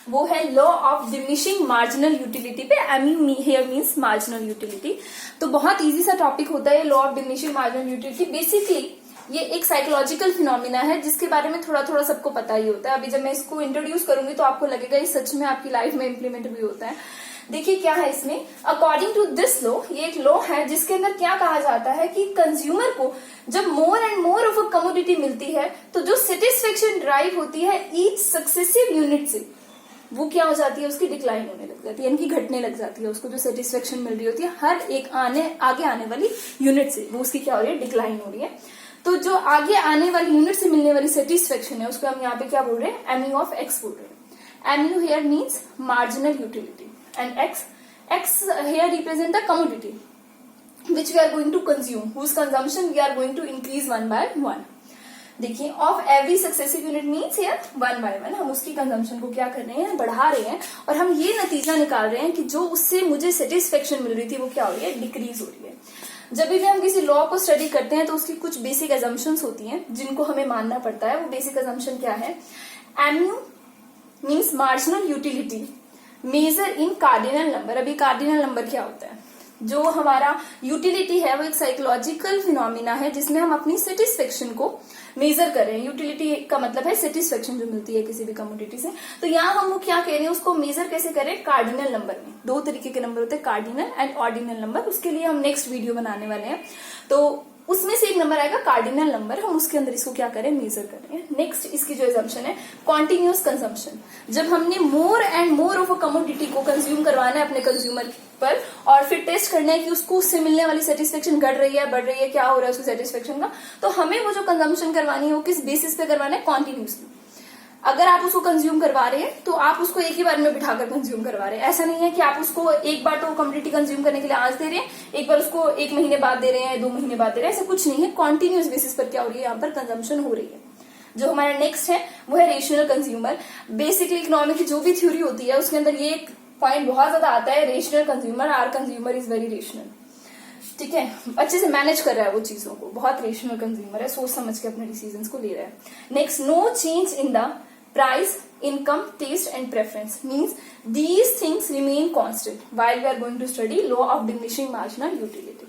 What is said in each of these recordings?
वो है law of diminishing marginal utility पे। MU here means marginal utility. तो बहुत इजी सा टॉपिक होता है law of diminishing marginal utility. Basically ये एक साइकोलॉजिकल फिनोमिना है जिसके बारे में थोड़ा थोड़ा सबको पता ही होता है। अभी जब मैं इसको इंट्रोड्यूस करूंगी तो आपको लगेगा ये सच में आपकी लाइफ में इंप्लीमेंट भी होता है। देखिए क्या है इसमें, अकॉर्डिंग टू दिस लॉ, ये एक लॉ है जिसके अंदर क्या कहा जाता है कि कंज्यूमर को जब more and more of a commodity मिलती है तो जो सेटिस्फेक्शन ड्राइव होती है ईच सक्सेसिव यूनिट से, वो क्या हो जाती है, उसकी डिक्लाइन होने लग जाती है, यानी कि घटने लग जाती है। उसको जो सेटिस्फेक्शन मिल रही होती है हर एक आगे आने वाली यूनिट से, वो उसकी क्या हो रही है, डिक्लाइन हो रही है। तो जो आगे आने वाली यूनिट से मिलने वाली सेटिस्फेक्शन है उसको हम यहाँ पे क्या बोल रहे हैं, एमयू ऑफ एक्स बोल रहे हैं। MU here means marginal utility and x here represent the commodity which we are going to consume, whose consumption we are going to increase one by one। देखिए of every successive unit means here one by one, हम उसकी consumption को क्या कर रहे हैं, बढ़ा रहे हैं। और हम ये नतीजा निकाल रहे हैं कि जो उससे मुझे सेटिस्फेक्शन मिल रही थी वो क्या हो रही है, डिक्रीज हो रही है। जब भी हम किसी लॉ को स्टडी करते हैं तो उसकी कुछ बेसिक एजम्पशंस होती हैं जिनको हमें मानना पड़ता है। वो बेसिक एजम्पशन क्या है, MU means marginal utility measure in cardinal number. अभी कार्डिनल नंबर क्या होता है, जो हमारा यूटिलिटी है वो एक साइकोलॉजिकल फिनोमिना है जिसमें हम अपनी सेटिस्फेक्शन को मेजर कर रहे हैं। यूटिलिटी का मतलब है सेटिस्फेक्शन जो मिलती है किसी भी कमोडिटी से। तो यहाँ हम वो क्या कह रहे हैं, उसको मेजर कैसे करें, कार्डिनल नंबर में। दो तरीके के नंबर होते हैं, कार्डिनल एंड ऑर्डिनल नंबर। उसके लिए हम नेक्स्ट वीडियो बनाने वाले हैं, तो उसमें से एक नंबर आएगा कार्डिनल नंबर, हम उसके अंदर इसको क्या करें, मेजर करें। नेक्स्ट इसकी जो एजम्पशन है, कॉन्टिन्यूअस कंजम्पशन। जब हमने more and more of a commodity को कंज्यूम करवाना है अपने कंज्यूमर पर और फिर टेस्ट करना है कि उसको उससे मिलने वाली सेटिस्फेक्शन घट रही है, बढ़ रही है, क्या हो रहा है उसकी सेटिस्फेक्शन का, तो हमें वो जो कंजम्पशन करवानी है वो किस बेसिस पे करवाना है, कॉन्टिन्यूसली। अगर आप उसको कंज्यूम करवा रहे हैं तो आप उसको एक ही बार में बिठाकर कंज्यूम करवा रहे हैं। ऐसा नहीं है कि आप उसको एक बार तो कमोडिटी कंज्यूम करने के लिए आज दे रहे हैं, एक बार उसको 1 महीने बाद दे रहे हैं, 2 महीने बाद दे रहे हैं, ऐसा कुछ नहीं है। कॉन्टिन्यूस बेसिस पर क्या हो रही है, यहाँ पर कंजम्पशन हो रही है। जो हमारा नेक्स्ट है वो है रेशनल कंज्यूमर। बेसिकली इकोनॉमिक की जो भी थ्योरी होती है उसके अंदर ये पॉइंट बहुत ज्यादा आता है, rational consumer. Our consumer is very rational, ठीक है, अच्छे से मैनेज कर रहा है वो चीजों को, बहुत रेशनल कंज्यूमर है, सोच समझ के अपने डिसीजंस को ले रहा है। Next, no change in the price, income, taste and preference means these things remain constant while we are going to study law of diminishing marginal utility।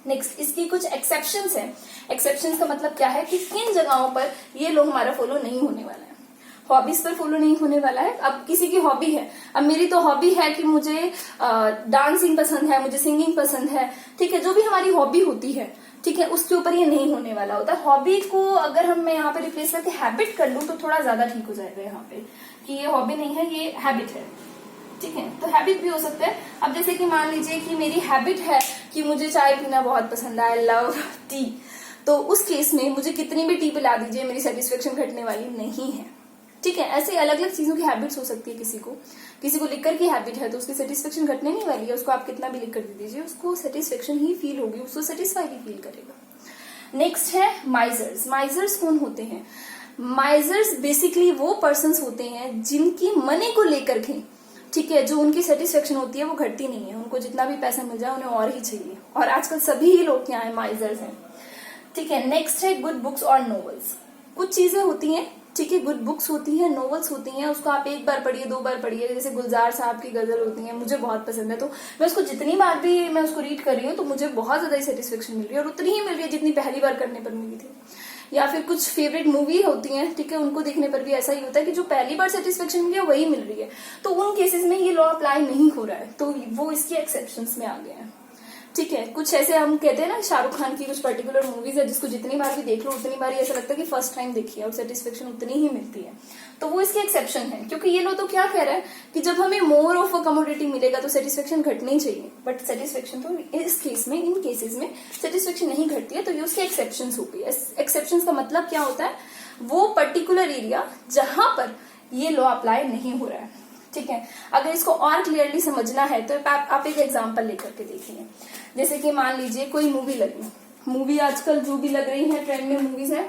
Next इसकी कुछ एक्सेप्शंस हैं। एक्सेप्शंस का मतलब क्या है कि किन जगहों पर ये लॉ हमारा फॉलो नहीं होने वाला है। हॉबीज पर फॉलो नहीं होने वाला है। अब किसी की हॉबी है, अब मेरी तो हॉबी है कि मुझे डांसिंग पसंद है, मुझे सिंगिंग पसंद है, ठीक है, जो भी हमारी हॉबी होती है, ठीक है, उसके ऊपर ये नहीं होने वाला होता। हॉबी को अगर हम मैं यहाँ पे रिप्लेस करके हैबिट कर लूं तो थोड़ा ज्यादा ठीक हो जाएगा यहाँ पे, कि ये हॉबी नहीं है, ये हैबिट है, ठीक है। तो हैबिट भी हो सकता है। अब जैसे कि मान लीजिए कि मेरी हैबिट है कि मुझे चाय पीना बहुत पसंद है, आई लव टी, तो उस केस में मुझे कितनी भी टी पिला दीजिए मेरी सेटिस्फेक्शन घटने वाली नहीं है, ठीक है। ऐसे अलग अलग चीजों की हैबिट्स हो सकती है। किसी को लिकर की हैबिट है तो उसकी सेटिस्फेक्शन घटने नहीं वाली है, उसको आप कितना भी लिकर दे दीजिए उसको सेटिस्फेक्शन ही फील होगी, उसको सेटिस्फाई ही फील करेगा। नेक्स्ट है माइजर्स। माइजर्स कौन होते हैं? माइजर्स बेसिकली वो पर्संस होते हैं जिनकी मनी को लेकर के, ठीक है, जो उनकी सेटिस्फेक्शन होती है वो घटती नहीं है, उनको जितना भी पैसा मिल जाए उन्हें और ही चाहिए। और आजकल सभी ही लोग क्या है, माइजर्स हैं, ठीक है। नेक्स्ट है गुड बुक्स और नॉवेल्स। कुछ चीजें होती हैं, ठीक है, गुड बुक्स होती हैं, नॉवेल्स होती हैं, उसको आप एक बार पढ़िए, 2 बार पढ़िए। जैसे गुलजार साहब की गजल होती है, मुझे बहुत पसंद है, तो मैं उसको जितनी बार भी मैं उसको रीड कर रही हूँ तो मुझे बहुत ज्यादा सेटिस्फेक्शन मिल रही है और उतनी ही मिल रही है जितनी पहली बार करने पर मिली थी। या फिर कुछ फेवरेट मूवी होती हैं, ठीक है, उनको देखने पर भी ऐसा ही होता है कि जो पहली बार सेटिस्फेक्शन मिली है वही मिल रही है। तो उन केसेस में ये लॉ अप्लाई नहीं हो रहा है, तो वो इसकी एक्सेप्शंस में आ गए हैं, ठीक है। कुछ ऐसे हम कहते हैं ना, शाहरुख खान की कुछ पर्टिकुलर मूवीज है जिसको जितनी बार भी देख लो उतनी बार ऐसा लगता है कि फर्स्ट टाइम देखी है और सेटिस्फेक्शन उतनी ही मिलती है, तो वो इसकी एक्सेप्शन है। क्योंकि ये लो तो क्या कह रहा है कि जब हमें मोर ऑफ अ कमोडिटी मिलेगा तो सेटिस्फेक्शन घटनी चाहिए, बट सेटिस्फेक्शन तो इस केस में, इन केसेस में सेटिस्फेक्शन नहीं घटती है, तो ये उसकी एक्सेप्शन हो गई। एक्सेप्शन का मतलब क्या होता है, वो पर्टिकुलर एरिया जहां पर ये लॉ अप्लाई नहीं हो रहा है, ठीक है। अगर इसको और क्लियरली समझना है तो आप एक एग्जांपल लेकर के देखिए। जैसे कि मान लीजिए कोई मूवी लगी, मूवी आजकल जो भी लग रही है ट्रेंड में मूवीज है,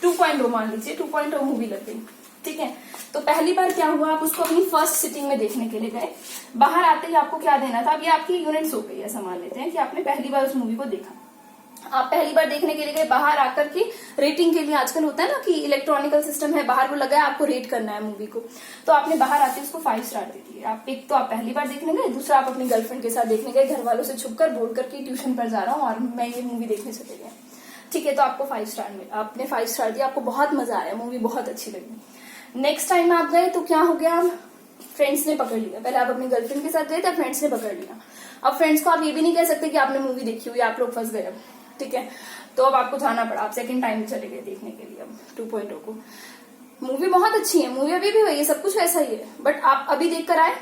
2.0 मान लीजिए 2.0 मूवी लग गई, ठीक है। तो पहली बार क्या हुआ, आप उसको अपनी फर्स्ट सिटिंग में देखने के लिए गए, बाहर आते ही आपको क्या देना था, अब ये आपकी यूनिट्स हो गई है, मान लेते हैं कि आपने पहली बार उस मूवी को देखा, आप पहली बार देखने के लिए गए, बाहर आकर के रेटिंग के लिए आजकल होता है ना कि इलेक्ट्रॉनिकल सिस्टम है, बाहर वो लगा है, आपको रेट करना है मूवी को, तो आपने बाहर आते उसको 5 स्टार दे दिए। आप एक तो आप पहली बार देखने गए, दूसरा आप अपनी गर्लफ्रेंड के साथ देखने गए, घर वालों से छुपकर बोल करके ट्यूशन पर जा रहा हूँ और मैं ये मूवी देखने चले गए, ठीक है, तो आपको 5 स्टार मिला, आपने 5 स्टार दिया, आपको बहुत मजा आया, मूवी बहुत अच्छी लगी। नेक्स्ट टाइम आप गए तो क्या हो गया, फ्रेंड्स ने पकड़ लिया। पहले आप अपनी गर्लफ्रेंड के साथ गए थे, फ्रेंड्स ने पकड़ लिया। अब फ्रेंड्स को आप ये भी नहीं कह सकते कि आपने मूवी देखी हुई, आप लोग फंस गए अब, ठीक है, तो अब आपको जाना पड़ा, आप सेकंड टाइम चले गए देखने के लिए अब 2.0 को। मूवी बहुत अच्छी है, मूवी अभी भी वही है, सब कुछ वैसा ही है, बट आप अभी देख कर आए,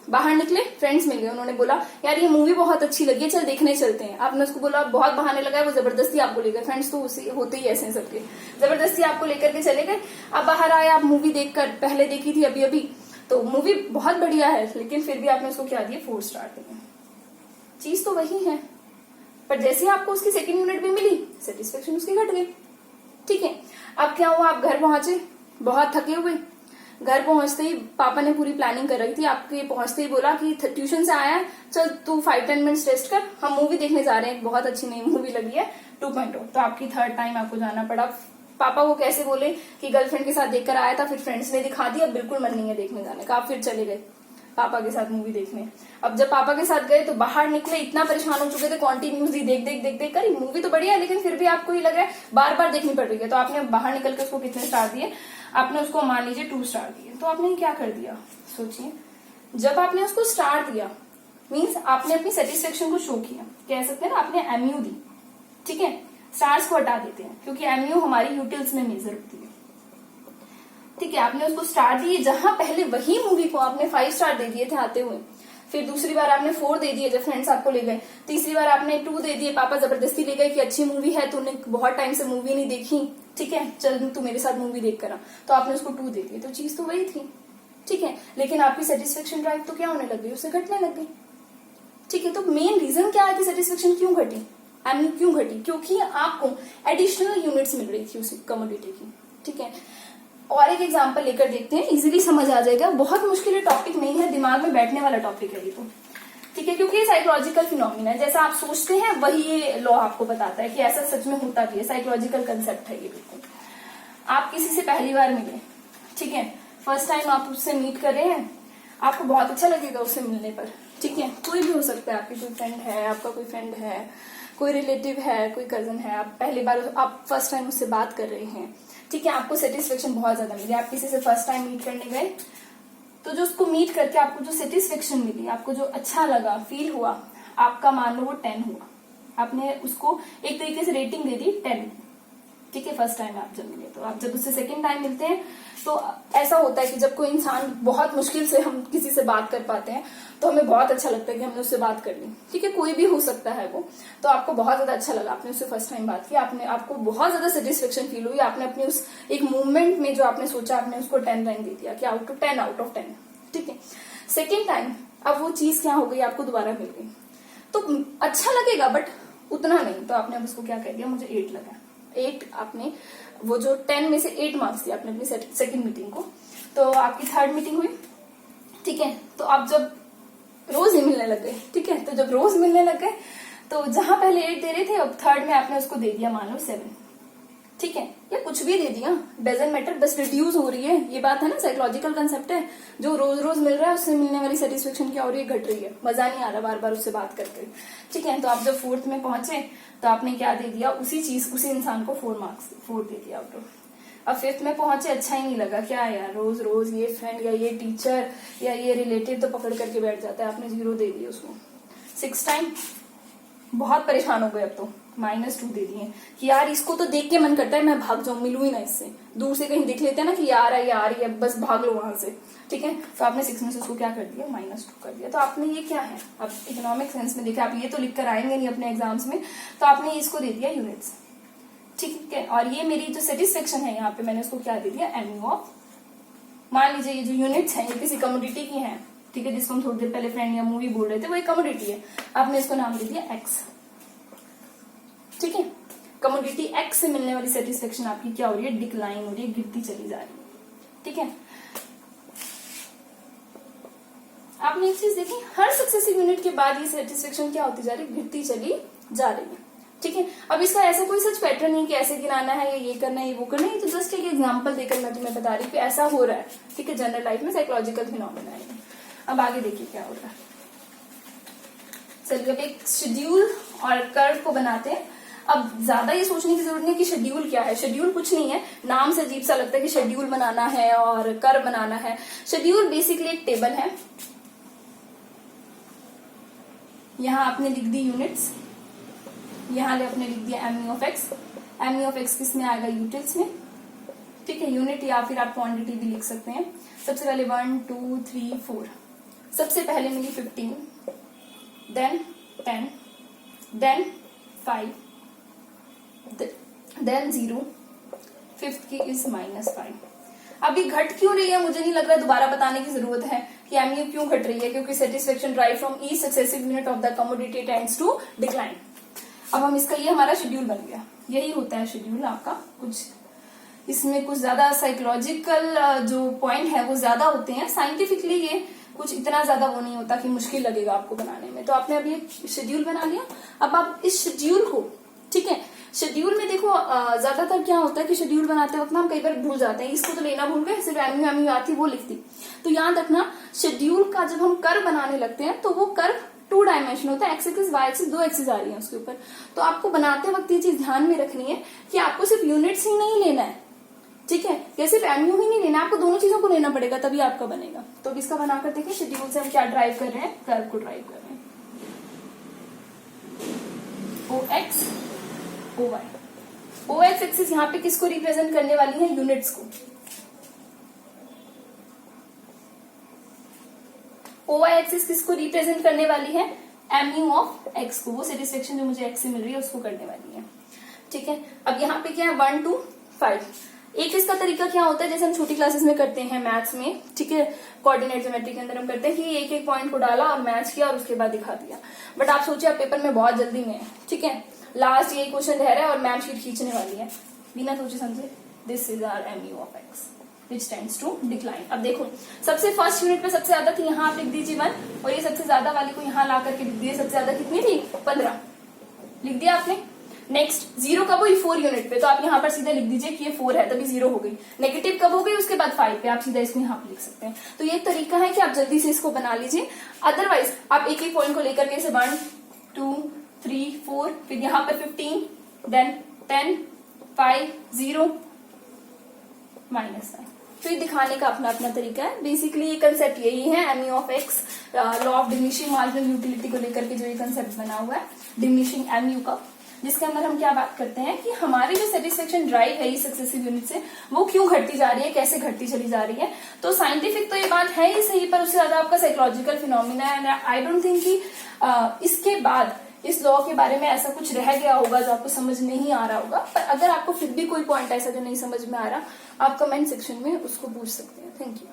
बाहर निकले, फ्रेंड्स मिल गए, उन्होंने बोला यार ये मूवी बहुत अच्छी लगी है, चल देखने चलते हैं। आपने उसको बोला, बहुत बहाने लगाए, वो जबरदस्ती आपको लेकर, फ्रेंड्स तो उसी होते ही ऐसे हैं सबके, जबरदस्ती आपको लेकर के चले गए। आप बाहर आए, आप मूवी देखकर, पहले देखी थी अभी अभी, तो मूवी बहुत बढ़िया है, लेकिन फिर भी आपने उसको क्या दिए, 4 स्टार दिए। चीज तो वही है, पर जैसे आपको उसकी सेकंड यूनिट भी मिली, सेटिस्फेक्शन उसकी घट गई, ठीक है। अब क्या हुआ, आप घर पहुंचे बहुत थके हुए, घर पहुंचते ही पापा ने पूरी प्लानिंग कर रखी थी, आपके पहुंचते ही बोला कि ट्यूशन से आया है, चल तू 5-10 मिनट्स रेस्ट कर, हम मूवी देखने जा रहे हैं, बहुत अच्छी नई मूवी लगी है 2.0। तो आपकी थर्ड टाइम आपको जाना पड़ा। पापा वो कैसे बोले कि गर्लफ्रेंड के साथ देखकर आया था, फिर फ्रेंड्स ने दिखा दिया, बिल्कुल मन नहीं है देखने जाने का, आप फिर चले गए पापा के साथ मूवी देखने। अब जब पापा के साथ गए तो बाहर निकले, इतना परेशान हो चुके थे, कॉन्टिन्यूसली देख देख कर, मूवी तो बढ़िया है लेकिन फिर भी आपको ये लग रहा है बार बार देखनी पड़ रही है, तो आपने बाहर निकल के उसको कितने स्टार दिए, आपने उसको मान लीजिए 2 स्टार दिए। तो आपने क्या कर दिया, सोचिए, जब आपने उसको स्टार दिया मीन्स आपने अपनी सेटिस्फेक्शन को शो किया, कह सकते हैं ना, आपने एमयू दी, ठीक है, स्टार्स को हटा देते हैं क्योंकि एमयू हमारी यूटिल्स में मेजर होती है, ठीक है। आपने उसको स्टार दिए, जहां पहले वही मूवी को आपने 5 स्टार दे दिए थे आते हुए, फिर दूसरी बार आपने 4 दे दिए जब फ्रेंड्स आपको ले गए, तीसरी बार आपने 2 दे दिए, पापा जबरदस्ती ले गए कि अच्छी मूवी है, तूने बहुत टाइम से मूवी नहीं देखी, ठीक है, चल तू मेरे साथ मूवी देख कर आ, तो आपने उसको 2 दे दिए, तो चीज तो वही थी, ठीक है, लेकिन आपकी सेटिस्फेक्शन ड्राइव तो क्या होने लग गई, उससे घटने लग गई, ठीक है। तो मेन रीजन क्या है कि सेटिस्फेक्शन क्यों घटी, एमयू क्यों घटी, क्योंकि आपको एडिशनल यूनिट्स मिल रही थी उसी कमोडिटी की, ठीक है। और एक एग्जांपल लेकर देखते हैं, इजीली समझ आ जाएगा, बहुत मुश्किल टॉपिक नहीं है, दिमाग में बैठने वाला टॉपिक है ये तो, ठीक है, क्योंकि ये साइकोलॉजिकल फिनोमिना है, जैसा आप सोचते हैं वही ये लॉ आपको बताता है कि ऐसा सच में होता भी है, साइकोलॉजिकल कंसेप्ट है ये बिल्कुल। आप किसी से पहली बार मिले, ठीक है, फर्स्ट टाइम आप उससे मीट कर रहे हैं, आपको बहुत अच्छा लगेगा उससे मिलने पर, ठीक है, कोई भी हो सकता है, आपकी कोई फ्रेंड है, आपका कोई फ्रेंड है, कोई रिलेटिव है, कोई कजन है, आप पहली बार, आप फर्स्ट टाइम उससे बात कर रहे हैं, ठीक है, आपको सेटिस्फेक्शन बहुत ज्यादा मिली, आप किसी से फर्स्ट टाइम मीट करने गए, तो जो उसको मीट करके आपको जो सेटिस्फेक्शन मिली, आपको जो अच्छा लगा, फील हुआ, आपका मान लो वो 10 हुआ, आपने उसको एक तरीके से रेटिंग दे दी 10, ठीक है, फर्स्ट टाइम आप जब मिले। तो आप जब उससे सेकंड टाइम मिलते हैं तो ऐसा होता है कि जब कोई इंसान, बहुत मुश्किल से हम किसी से बात कर पाते हैं, तो हमें बहुत अच्छा लगता है कि हमने उससे बात कर ली, ठीक है, कोई भी हो सकता है वो, तो आपको बहुत ज्यादा अच्छा लगा, आपने उससे फर्स्ट टाइम बात की, आपको बहुत ज्यादा सेटिस्फेक्शन फील हुई, आपने अपनी उस एक मूवमेंट में जो आपने सोचा, आपने उसको 10 रैंक दे दिया कि आउट ऑफ 10, ठीक है। सेकेंड टाइम अब वो चीज क्या हो गई, आपको दोबारा मिल गई, तो अच्छा लगेगा बट उतना नहीं, तो आपने अब उसको क्या कह दिया, मुझे 8 लगा, 8 आपने वो जो 10 में से 8 मार्क्स दिया आपने अपनी सेकंड मीटिंग को। तो आपकी थर्ड मीटिंग हुई, ठीक है, तो आप जब रोज ही मिलने लग गए, ठीक है, तो जब रोज मिलने लग गए तो जहां पहले 8 दे रहे थे, अब थर्ड में आपने उसको दे दिया मान लो 7, ठीक है, या कुछ भी दे दिया, डजंट मैटर, बस रिड्यूस हो रही है, ये बात है ना, साइकोलॉजिकल कंसेप्ट है, जो रोज रोज मिल रहा है उससे मिलने वाली सेटिस्फेक्शन क्या हो रही है, घट रही है, मजा नहीं आ रहा बार बार उससे बात करके, ठीक है। तो आप जब 4th में पहुंचे तो आपने क्या दे दिया, उसी चीज, उसी इंसान को 4 दे दिया आउट ऑफ। अब 5th में पहुंचे, अच्छा ही नहीं लगा, क्या यार रोज रोज ये फ्रेंड या ये टीचर या ये रिलेटिव तो पकड़ करके बैठ जाता है, आपने 0 दे दिया उसको। 6th टाइम बहुत परेशान हो गए, अब तो -2 दे दिए कि यार इसको तो देख के मन करता है मैं भाग जाऊं, मिलूं ही ना इससे, दूर से कहीं दिख लेते हैं ना कि यार है, बस भाग लो वहां से, ठीक है। तो आपने 6 में से उसको क्या कर दिया, -2 कर दिया। तो आपने ये क्या है, अब इकोनॉमिक सेंस में देखा, आप ये तो लिख कर आएंगे नहीं अपने एग्जाम्स में, तो आपने इसको दे दिया यूनिट्स, ठीक है। और ये मेरी जो सेटिस्फेक्शन है यहाँ पे मैंने उसको क्या दे दिया, एमयू ऑफ, मान लीजिए ये जो यूनिट्स है ये किसी कमोडिटी की है, ठीक है, जिसको हम थोड़ी देर पहले फ्रेंड या मूवी बोल रहे थे, वो एक कमोडिटी है, आपने इसको नाम दे दिया एक्स, ठीक है। कमोडिटी एक्स से मिलने वाली सेटिस्फेक्शन आपकी क्या हो रही है, डिक्लाइन हो रही है, गिरती चली जा रही है, ठीक है। आपने एक चीज देखी, हर सक्सेसिव यूनिट के बाद ये सेटिस्फेक्शन क्या होती जा रही है, गिरती चली जा रही है। ठीक है। अब इसका ऐसा कोई सच पैटर्न नहीं कि ऐसे गिनाना है या ये करना है ये वो करना है, तो जस्ट एक एग्जांपल देकर मैं तुम्हें बता रही हूँ कि ऐसा हो रहा है, ठीक है, जनरल लाइफ में साइकोलॉजिकल फिनोमेना है। अब आगे देखिए क्या हो रहा है। चलिए अब एक शेड्यूल और कर्व को बनाते हैं। अब ज्यादा ये सोचने की जरूरत नहीं कि शेड्यूल क्या है, शेड्यूल कुछ नहीं है, नाम से अजीब सा लगता है कि शेड्यूल बनाना है और कर्व बनाना है। शेड्यूल बेसिकली एक टेबल है, यहां आपने लिख दी यूनिट्स, यहां आपने लिख दिया M of X. M of X किस में आएगा, यूटिल्स में, ठीक है, यूनिट या फिर आप क्वांटिटी भी लिख सकते हैं। सबसे पहले 1 2 3 4, सबसे पहले मिली 15, देन 10, देन 5, देन 0, फिफ्थ की इज -5। अभी घट क्यों रही है मुझे नहीं लग रहा दोबारा बताने की जरूरत है कि एमयू क्यों घट रही है, क्योंकि satisfaction drive from each successive unit of the commodity tends to decline. अब हम इसका, ये हमारा शेड्यूल बन गया, यही होता है शेड्यूल आपका। कुछ इसमें कुछ ज्यादा साइकोलॉजिकल जो पॉइंट है वो ज्यादा होते हैं, साइंटिफिकली ये कुछ इतना ज्यादा वो नहीं होता कि मुश्किल लगेगा आपको बनाने में। तो आपने अभी एक शेड्यूल बना लिया। अब आप इस शेड्यूल को, ठीक है, शेड्यूल में देखो ज्यादातर क्या होता है कि शेड्यूल बनाते वक्त ना हम कई बार भूल जाते हैं, इसको तो लेना भूल गए, सिर्फ एमयू आती वो लिखती। तो याद रखना शेड्यूल का जब हम कर्व बनाने लगते हैं तो वो कर्व 2 डायमेंशन होता है, X axis Y axis, 2 axis आ रही है उसके ऊपर। तो आपको बनाते वक्त ये चीज ध्यान में रखनी है कि आपको सिर्फ यूनिट्स ही नहीं लेना है, ठीक है, ये सिर्फ एमयू ही नहीं लेना, आपको दोनों चीजों को लेना पड़ेगा तभी आपका बनेगा। तो अब इसका बनाकर देखिए, शेड्यूल से हम क्या ड्राइव कर रहे हैं, कर्व को ड्राइव कर रहे हैं, ओ एक्स ओ वाई। ओ एक्स एक्सिस यहाँ पे किसको रिप्रेजेंट करने वाली है, यूनिट्स को। ओ वाई एक्सिस किसको रिप्रेजेंट करने वाली है, एमयू ऑफ एक्स को, वो सेटिस्फेक्शन जो मुझे एक्स से मिल रही है उसको करने वाली है, ठीक है। अब यहाँ पे क्या है, 1 2 5। एक इसका तरीका क्या होता है, जैसे हम छोटी क्लासेस में करते हैं मैथ्स में, ठीक है, कोऑर्डिनेट ज्योमेट्री के अंदर हम करते हैं कि एक एक पॉइंट को डाला और मैच किया और उसके बाद दिखा दिया। बट आप सोचिए आप पेपर में बहुत जल्दी में है, ठीक है, लास्ट ये क्वेश्चन रह रहा है और मैम शीट खींचने वाली है, बिना सोचे समझे, this is our MU of X which tends to decline. अब देखो सबसे फर्स्ट यूनिट पे सबसे ज्यादा थी, यहाँ आप लिख दीजिए 1, और ये सबसे ज्यादा वाली को यहाँ ला करके लिख दिए, सबसे ज्यादा कितनी थी, 15 लिख दिया आपने। नेक्स्ट 0 कब हुई, 4 यूनिट पे, तो आप यहाँ पर सीधा लिख दीजिए कि ये 4 है, तभी 0 हो गई। नेगेटिव कब हो गई, उसके बाद 5 पे, आप सीधा इसको यहाँ पे लिख सकते हैं। तो ये तरीका है कि आप जल्दी से इसको बना लीजिए। अदरवाइज आप एक एक पॉइंट को लेकर के इसे 1 2 3 4, फिर यहाँ पर 15, देन 10 5 0 -5। तो ये दिखाने का अपना अपना तरीका है। बेसिकली ये कंसेप्ट यही है, MU of x, law of diminishing marginal utility को लेकर के जो ये कंसेप्ट बना हुआ है डिमिनिशिंग एमयू का, जिसके अंदर हम क्या बात करते हैं कि हमारी जो सेटिस्फेक्शन ड्राइव है इस सक्सेसिव यूनिट से, वो क्यों घटती जा रही है, कैसे घटती चली जा रही है। तो साइंटिफिक तो ये बात है ही सही, पर उससे ज्यादा आपका साइकोलॉजिकल फिनोमिना है। एंड आई डोंट थिंक कि इसके बाद इस लॉ के बारे में ऐसा कुछ रह गया होगा जो आपको समझ नहीं आ रहा होगा। पर अगर आपको फिर भी कोई पॉइंट ऐसा जो नहीं समझ में आ रहा, आप कमेंट सेक्शन में उसको पूछ सकते हैं। Thank you.